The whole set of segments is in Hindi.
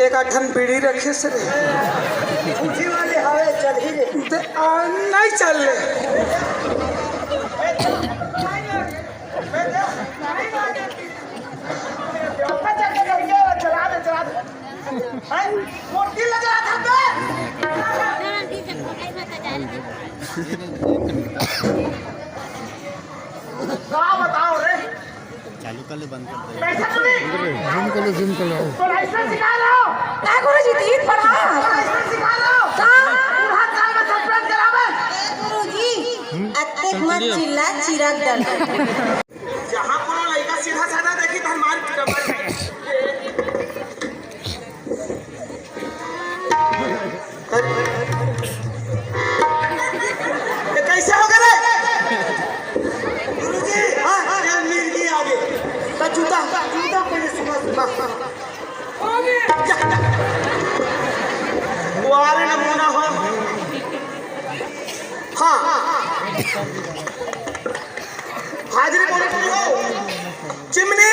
एक आठन बीड़ी रखे से उठी वाले हवे चल ही ले नहीं चल ले मूर्ति लग रहा था बे बताओ रे चालू कर ले बंद कर दे जिम कर लो तो लाइसेंस सिखा रहा हूं क्या गुरुजी तीन पढ़ा लाइसेंस सिखा रहा हूं पूरा साल में सस्पेंड करावे गुरुजी अत्तेक मत चिल्ला चिराग डल जहां कोनो लड़का सीधा साधा देखी तो मार ये कैसे हो गए गुरुजी हां ये मिर्गी आगे तो जूता पहले सुबह वारे नमूना हो हाँ हाजिरी बोले हो चिमनी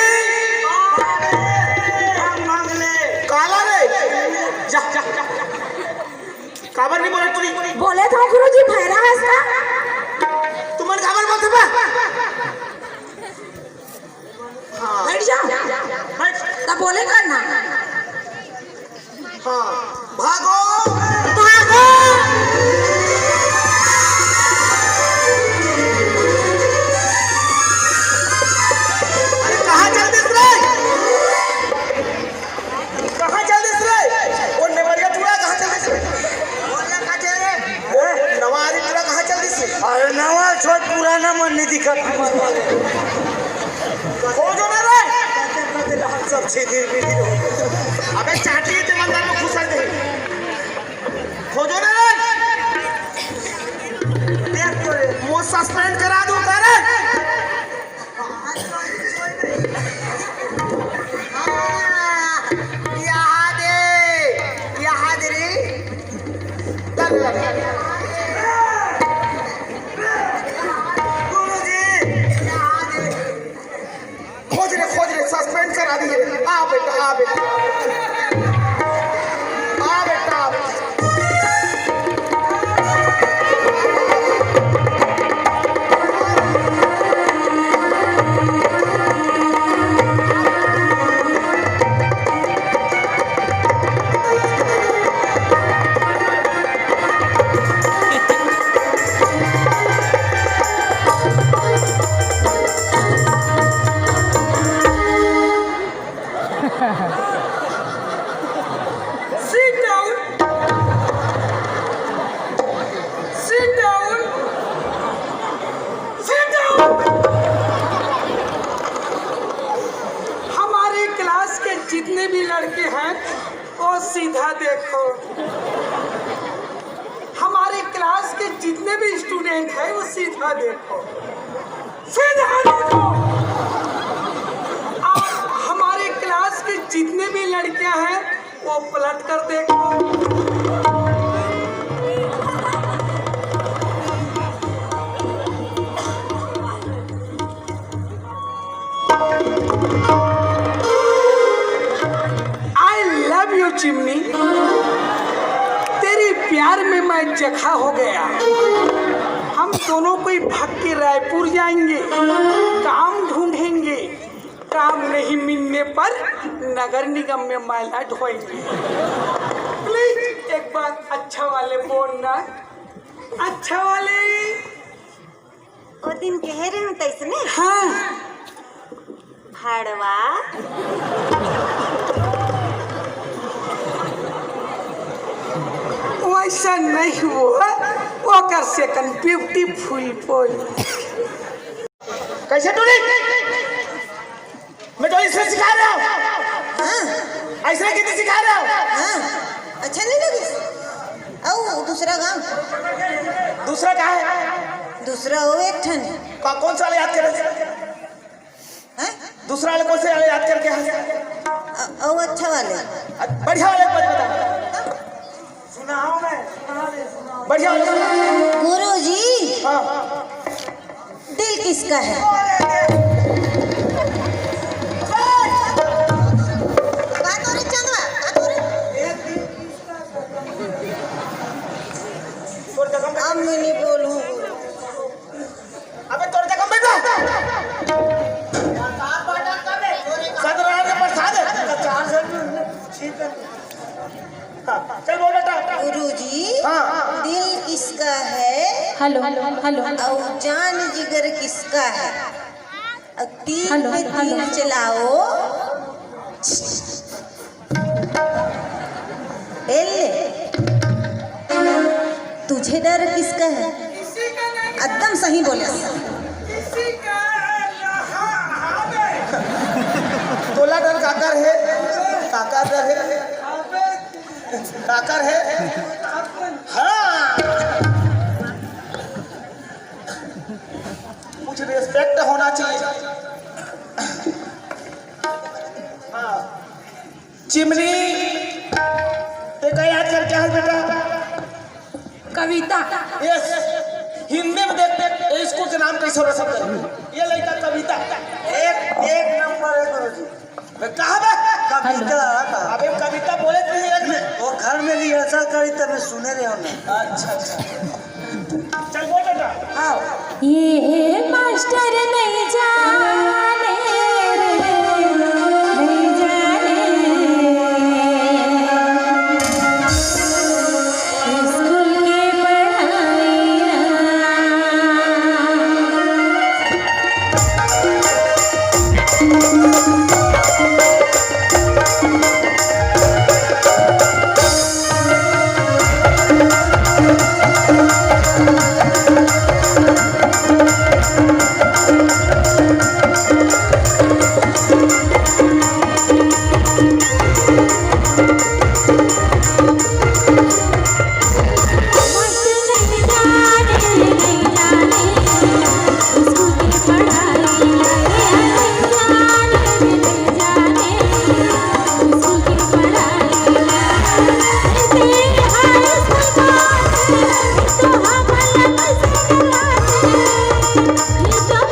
मांग ले काला रे जा काबर नहीं बोले तू बोले तो गुरुजी भैरा है इसका तुमन काबर बोलते बा हाँ बैठ जा तब बोले करना हाँ भागो भागो अरे कहाँ चल दिस रे कहाँ चल दिस रे वो नेवरिया टूरा कहाँ चल दिस बोलना कहाँ चल रे नवारी टूरा कहाँ चल दिस अरे नवा छोट पुराना मन नहीं दिखत खोजो ना रे सब छेदी बेदी अबे चाटी ते मंदर में घुसा दे खोजो ना रे देख तो रे मुझ सस्पेंड करा दूं करे यहाँ दे रे गुरुजी खोज रे सस्पेंड करा दिए आ बेटा आ बेटा हमारे क्लास के जितने भी लड़के हैं वो सीधा देखो हमारे क्लास के जितने भी स्टूडेंट हैं वो सीधा देखो और हमारे क्लास के जितने भी लड़कियां हैं वो पलट कर देखो I love you चिमनी तेरी प्यार में मैं जखा हो गया हम दोनों कोई भाग के रायपुर जाएंगे काम ढूंढेंगे काम नहीं मिलने पर नगर निगम में मैला ढोएंगे प्लीज एक बार अच्छा वाले बोलना अच्छा वाले ओ दिन कह रहे हो तैसने हाँ हड़वा वैसा नहीं हुआ वो कर सेकंड ब्यूटीफुल बोल कैसे टूरी मैं तो इसे सिखा रहा हूँ हाँ ऐसे कितनी सिखा रहा हूँ हाँ अच्छा नहीं लगी आओ दूसरा गाँव दूसरा कहाँ है दूसरा हो एक ठन कौन सा वाला याद करे हाँ दूसरा वाले कौन से वाले याद करके ओ अच्छा वाले बढ़िया वाले मत बता सुना हूँ मैं बढ़िया वाले गुरुजी हाँ दिल किसका है बात हो रही चंदवा बात हो रही हाँ। दिल किसका है हेलो हेलो और जान जिगर किसका है? और तीर हेलो, पे तीर हेलो। चलाओ। एले, तुझे डर किसका है? एकदम सही बोले। तोला डर काकर है, काकर डर है, काकर है। हाँ, कुछ रिस्पेक्ट होना चाहिए। हाँ, चिमनी ये क्या याद करके है बेटा? कविता यस, हिंदी में देखते स्कूल के नाम कैसे हो सकते? ये लड़का कविता एक नंबर है गुरुजी। कहाँ बे? कविता। अबे कविता बोले थे एक में। वो घर में रिहर्सल करी तब मैं सुने रहे हूँ। अच्छा अच्छा, चल बोल बेटा। हाँ, ये मास्टर नहीं जाने रे, नहीं जाने स्कूल की पढ़ाई तो